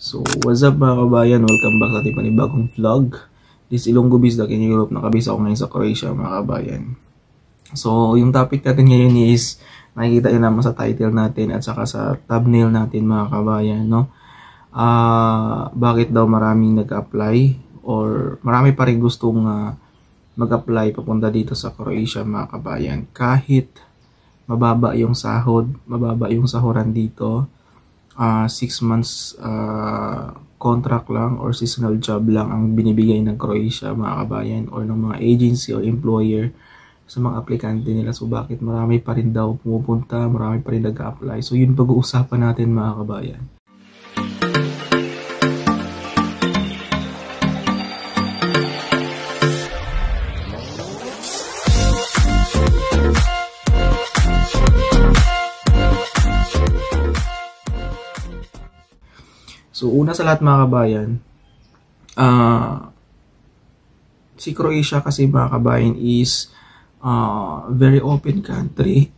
So, what's up mga kabayan? Welcome back sa ating panibagong vlog. This is Ilonggo Bisdak in Europe. Nakabisa ako ngayon sa Croatia mga kabayan. So, yung topic natin ngayon is, nakikita nyo naman sa title natin at saka sa thumbnail natin mga kabayan, no? Bakit daw maraming nag-apply or marami pa rin gustong mag-apply papunta dito sa Croatia mga kabayan. Kahit mababa yung sahod, mababa yung sahuran dito, 6 months contract lang or seasonal job lang ang binibigay ng Croatia mga kabayan or ng mga agency or employer sa mga aplikante nila. So bakit marami pa rin daw pumupunta, marami pa rin nag-apply. So yun pag-uusapan natin mga kabayan. So, una sa lahat mga kabayan, si Croatia kasi mga kabayan is very open country.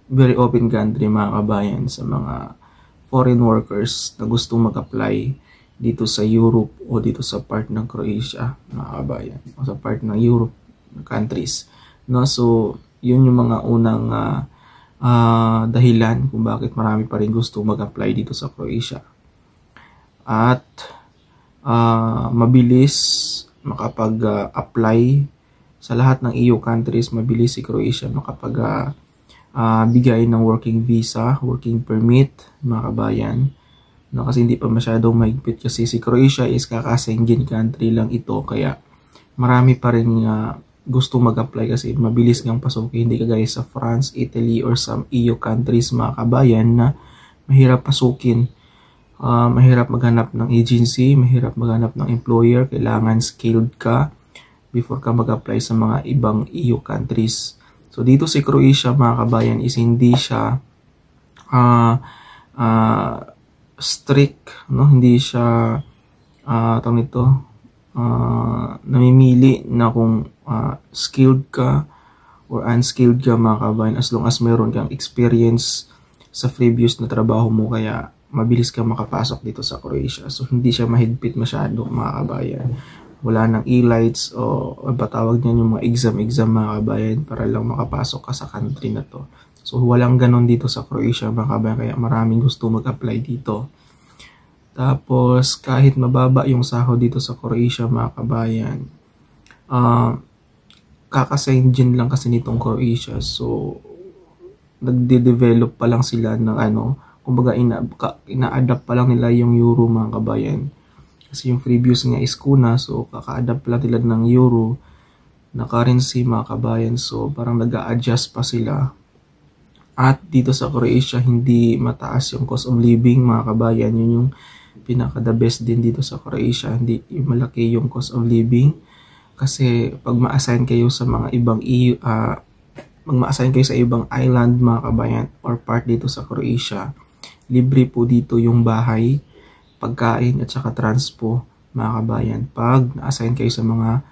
Very open country mga kabayan sa mga foreign workers na gustong mag-apply dito sa Europe o dito sa part ng Croatia mga kabayan o sa part ng Europe countries. No? So, yun yung mga unang dahilan kung bakit marami pa rin gustong mag-apply dito sa Croatia. At mabilis makapag-apply sa lahat ng EU countries, mabilis si Croatia makapag-bigay ng working visa, working permit, mga kabayan. No, kasi hindi pa masyadong mahigpit kasi si Croatia is kaka-Schengen country lang ito, kaya marami pa rin gusto mag-apply kasi mabilis ngang pasukin, hindi kagaya sa France, Italy, or some EU countries mga kabayan na mahirap pasukin. Mahirap maghanap ng agency, mahirap maghanap ng employer, kailangan skilled ka before ka mag-apply sa mga ibang EU countries. So dito si Croatia mga kabayan is hindi siya strict, no? Hindi siya namimili na kung skilled ka or unskilled ka mga kabayan, as long as meron kang experience sa previous na trabaho mo, kaya mabilis ka makapasok dito sa Croatia. So, hindi siya mahigpit masyado mga kabayan. Wala nang e-lights o batawag niyan yung mga exam mga kabayan para lang makapasok ka sa country na to. So, walang ganon dito sa Croatia mga kabayan, kaya maraming gusto mag-apply dito. Tapos, kahit mababa yung sahod dito sa Croatia mga kabayan, kaka-Schengen lang kasi nitong Croatia. So, nagde-develop pa lang sila ng kumbaga ina-adapt pa lang nila yung euro mga kabayan. Kasi yung previous nga is kuna, so kaka-adapt pa lang nila ng euro na currency mga kabayan. So parang nag-a-adjust pa sila. At dito sa Croatia, hindi mataas yung cost of living mga kabayan. Yun yung pinaka-the best din dito sa Croatia. Hindi yung malaki yung cost of living. Kasi pag ma-assign kayo sa mga ibang mag-ma-assign kayo sa ibang island mga kabayan or part dito sa Croatia, libre po dito yung bahay, pagkain at saka transpo mga kabayan. Pag na-assign kayo sa mga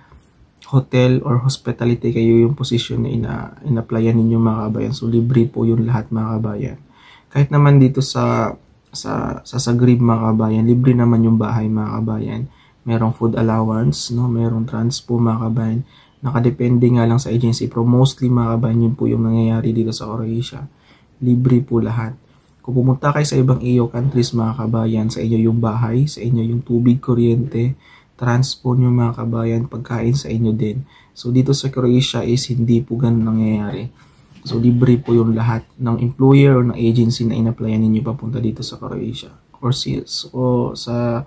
hotel or hospitality, kayo yung position na in-applyan ninyo mga kabayan. So libre po yung lahat mga kabayan. Kahit naman dito sa Zagreb mga kabayan, libre naman yung bahay mga kabayan. Merong food allowance, no? Merong transpo mga kabayan. Nakadepende nga lang sa agency, pero mostly mga kabayan, yun po yung nangyayari dito sa Croatia. Libre po lahat. Kung pumunta kayo sa ibang EU countries mga kabayan, sa inyo yung bahay, sa inyo yung tubig, kuryente, transpo nyo mga kabayan, pagkain sa inyo din. So dito sa Croatia is hindi po ganun nangyayari. So libre po yung lahat ng employer or ng agency na in-applyan ninyo papunta dito sa Croatia. Or sa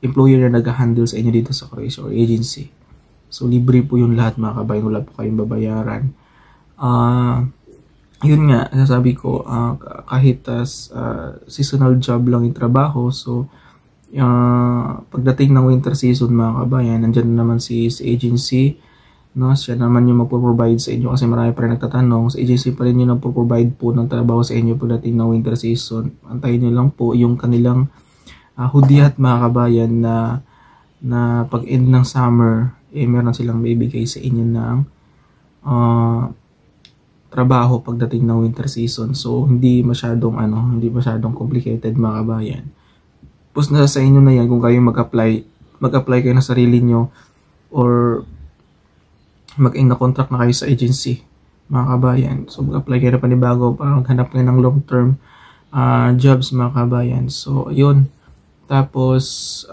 employer na nag-handle sa inyo dito sa Croatia or agency. So libre po yung lahat mga kabayan, wala po kayong babayaran. Yun nga, sasabi ko, kahit seasonal job lang yung trabaho, so pagdating ng winter season mga kabayan, nandyan naman si agency, no? Siya naman yung magpo-provide sa inyo kasi marami pa rin nagtatanong. Sa agency pa rin yung magpo-provide po ng trabaho sa inyo pagdating ng winter season. Antayin nyo lang po yung kanilang hudyat mga kabayan na pag-end ng summer, meron silang bibigay sa inyo ng trabaho pagdating ng winter season. So hindi masyadong complicated mga kabayan. Tapos na sa inyo na yan kung kayo mag-apply kayo na sarili nyo or mag-in na contract na kayo sa agency, mga kabayan. So mag-apply kayo na panibago para maghanap kayo ng long-term jobs, mga kabayan. So yun. Tapos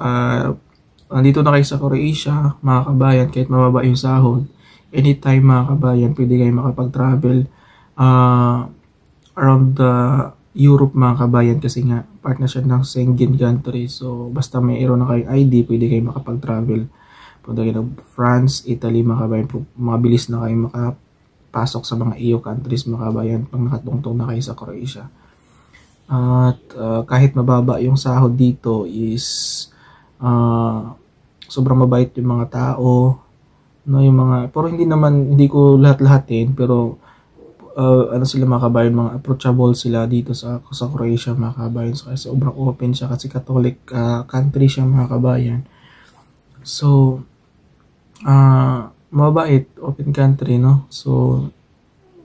andito na kayo sa Croatia, mga kabayan, kahit mababa yung sahod, anytime, mga kabayan, pwede kayo makapag-travel around the Europe, mga kabayan, kasi nga part na siya ng Schengen country. So basta mayroon na kayong ID, pwede kayo makapag-travel. Punta kayo ng France, Italy, mga kabayan, mabilis na kayo makapasok sa mga EU countries, mga kabayan, pag nakatungtong na kayo sa Croatia. At kahit mababa yung sahod dito is sobrang mabait yung mga tao, no, yung mga, pero hindi ko lahat-lahatin, pero ano sila, mga kabayan, mga approachable sila dito sa Croatia, mga kabayan. So kasi sobrang open siya kasi Catholic country siya, mga kabayan. So mabait, open country, no? So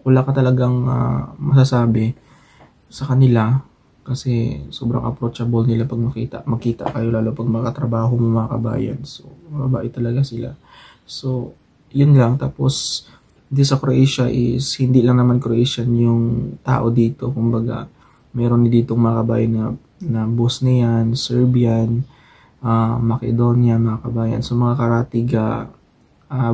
wala ka talagang masasabi sa kanila kasi sobrang approachable nila pag makita kayo, lalo pag makatrabaho mo, mga kabayan. So mabait talaga sila. So yun lang. Tapos dito sa Croatia is hindi lang naman Croatian yung tao dito, kumbaga meron dito, mga kabayan, na Bosnian, Serbian, Macedonia, mga kabayan. So mga karatig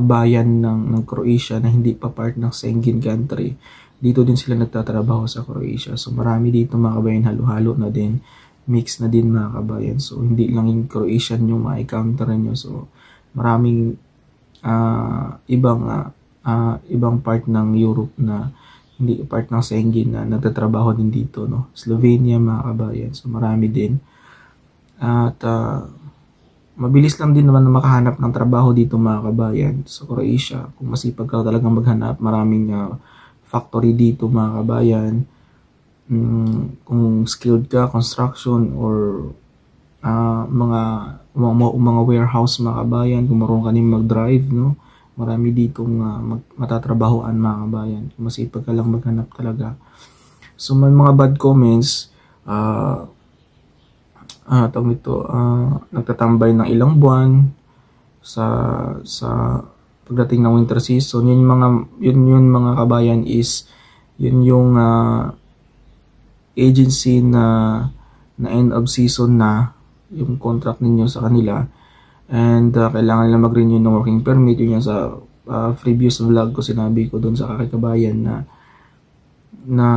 bayan ng Croatia na hindi pa part ng Schengen country, dito din sila nagtatrabaho sa Croatia. So marami dito, mga kabayan, halo-halo na din, mix na din, mga kabayan. So hindi lang yung Croatian yung ma-encounter nyo. So maraming ibang part ng Europe na hindi part ng Schengen na nagtatrabaho din dito, no? Slovenia, mga kabayan. So marami din. At mabilis lang din naman na makahanap ng trabaho dito, mga kabayan, sa Croatia. Kung masipag ka talagang maghanap, maraming factory dito, mga kabayan. Kung skilled ka, construction or mga warehouse, mga kabayan, kung marunong ka din mag-drive, no? Marami ditong matatrabahoan, mga kabayan, kung masipag ka lang maghanap talaga. So may mga bad comments, nagtatambay ng ilang buwan sa pagdating ng winter season. Yun mga kabayan, is yun yung agency na end of season na yung contract ninyo sa kanila, and kailangan nila mag-renew ng working permit. Yun yung sa previous vlog ko, sinabi ko doon sa kakikabayan na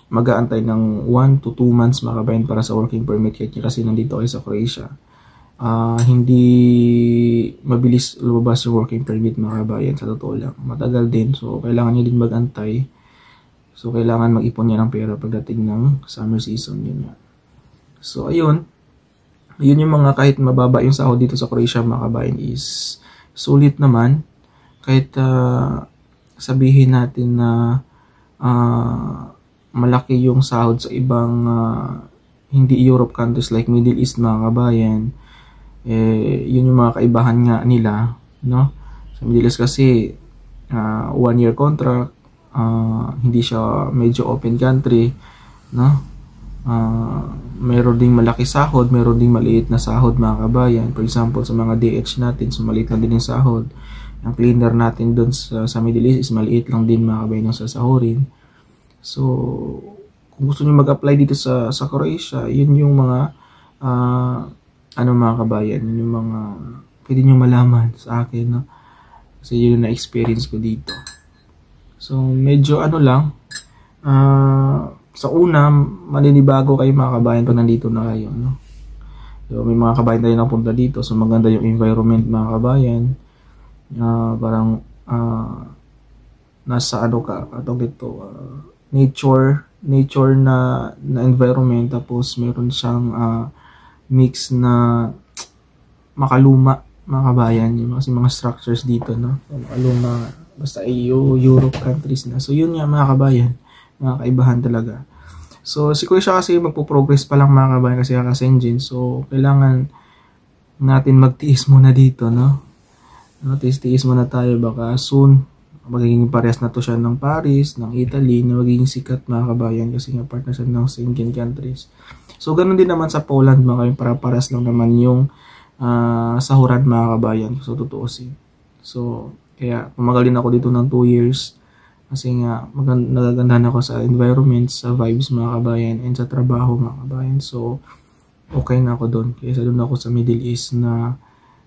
mag-aantay ng 1 to 2 months, mga kabayan, para sa working permit kasi nandito kayo sa Croatia. Hindi mabilis lumabas yung working permit, mga kabayan, sa totoo lang. Matagal din. So kailangan nyo din mag-antay. So kailangan mag-ipon niya ng pera pagdating ng summer season. Yun nga. So ayun. Yun yung mga, kahit mababa yung sahod dito sa Croatia, mga kabayan, is sulit naman. Kahit sabihin natin na malaki yung sahod sa ibang hindi Europe countries like Middle East, mga kabayan, yun yung mga kaibahan nga nila, no? Sa Middle East kasi 1-year contract, hindi siya medyo open country, no? Meron ding malaki sahod, meron ding maliit na sahod, mga kabayan. For example, sa mga DH natin, so maliit lang din yung sahod. Ang cleaner natin doon sa Middle East is maliit lang din, mga kabayan, yung sasahurin. So kung gusto niyo mag-apply dito sa Croatia, yun yung mga mga kabayan, yun yung mga pwede niyo malaman sa akin, no? Kasi yun na experience ko dito. So medyo lang, sa una, maninibago kayo, mga kabayan, pag nandito na kayo, no? So may mga kabayan tayo na punta dito, so maganda yung environment, mga kabayan. Parang nasa dito, nature na environment, tapos meron siyang mix na makaluma, mga kabayan, yung mga structures dito, no? So, makaluma, basta Europe countries na. So yun nga, mga kabayan, mga kaibahan talaga. So si Croatia kasi magpo-progress pa lang, mga kabayan, kasi kaka-Schengen. So kailangan natin magtiis muna dito, no? Tiis-tiis muna tayo, baka soon magiging parehas na to siya ng Paris, ng Italy, na magiging sikat mga kabayan kasi nga partner siya ng Schengen countries. So ganun din naman sa Poland mga kabayan, para paras lang naman yung sahuran mga kabayan, so tutuusin. So kaya tumagal din ako dito ng 2 years kasi nga nagagandahan ako sa environment, sa vibes mga kabayan, and sa trabaho mga kabayan. So okay na ako doon kaysa doon ako sa Middle East na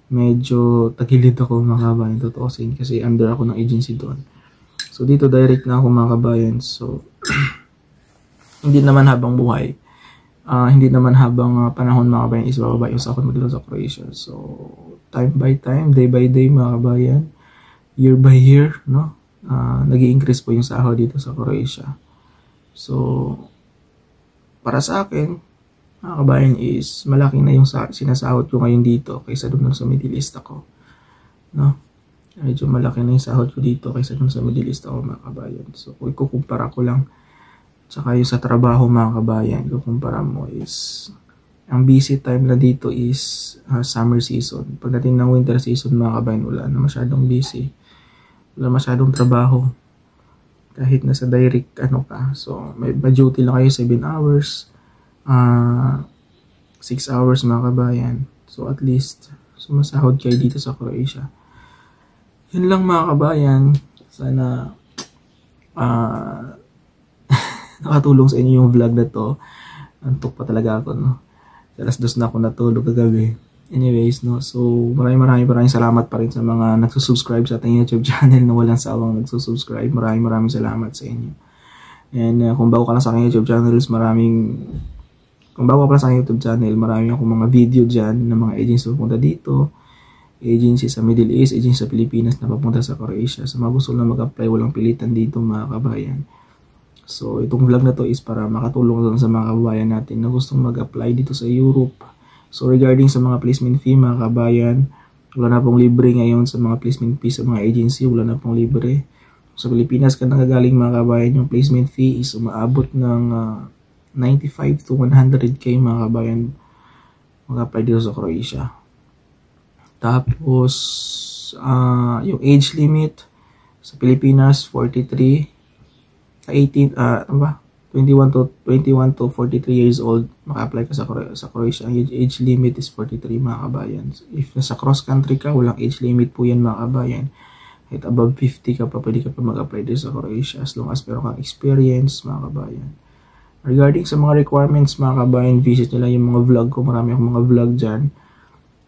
medyo tagilid ako mga kabayan, tutuusin, kasi under ako ng agency doon. So dito direct na ako mga kabayan. So hindi naman habang buhay, hindi naman habang panahon mga kabayan is bababayos ako dito sa Croatia. So time by time, day by day mga kabayan, year by year, no, nag-i-increase po yung sahod dito sa Croatia. So para sa akin mga kabayan is malaki na yung sinasahod ko ngayon dito kaysa doon sa Middle East ako, no? Medyo malaki na yung sahod ko dito kaysa doon sa Middle East ako mga kabayan. So kung ikukumpara ko lang, tsaka yung sa trabaho mga kabayan, kukumpara mo is ang busy time na dito is summer season. Pagdating ng winter season mga kabayan, wala na masyadong busy, wala masyadong trabaho kahit nasa direct ano ka. So may duty lang kayo 7 hours, 6 hours mga kabayan. So at least sumasahod kayo dito sa Croatia. Yun lang mga kabayan. Sana nakatulong sa inyo yung vlog na to. Antok pa talaga ako, no? Alas 2 na ako natulog kagabi. Anyways, no? So maraming salamat pa rin sa mga nagsusubscribe sa ating YouTube channel na walang sawang nagsusubscribe. Maraming salamat sa inyo. And kung bago ka lang sa aking YouTube channels, marami akong mga video dyan ng mga agency pupunta dito, agency sa Middle East, agency sa Pilipinas na papunta sa Croatia. Sa mga gusto na mag-apply, walang pilitan dito mga kabayan. So itong vlog na to is para makatulong lang sa mga kabayan natin na gustong mag-apply dito sa Europe. So regarding sa mga placement fee mga kabayan, wala na pong libre ngayon sa mga placement fee sa mga agency, wala na pong libre. Sa Pilipinas ka nagagaling mga kabayan, yung placement fee is umaabot ng 95 to 100k mga kabayan mag-apply dito sa Croatia. Tapos yung age limit sa Pilipinas 21 to 43 years old maka-apply ka sa Croatia. Ang age limit is 43 mga kabayan. If nasa cross country ka, walang age limit po yan mga kabayan. Kahit above 50 ka pa, pwede ka pa mag-apply dito sa Croatia as long as meron kang experience mga kabayan. Regarding sa mga requirements mga kabayan, visit nila yung mga vlog ko. Marami akong mga vlog dyan.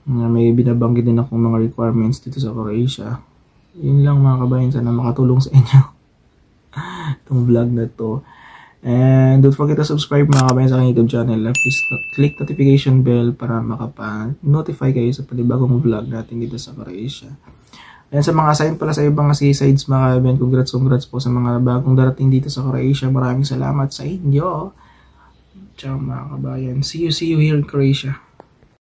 May binabanggit din akong mga requirements dito sa Croatia. Yun lang mga kabayan. Sana makatulong sa inyo itong vlog na to. And don't forget to subscribe mga kabayan sa aking YouTube channel. Please click notification bell para makapa-notify kayo sa panibagong vlog natin dito sa Croatia. Ayan, sa mga sign pala sa ibang seasides mga kabayan, congrats po sa mga bagong darating dito sa Croatia. Maraming salamat sa inyo. Ciao mga kabayan. See you here in Croatia.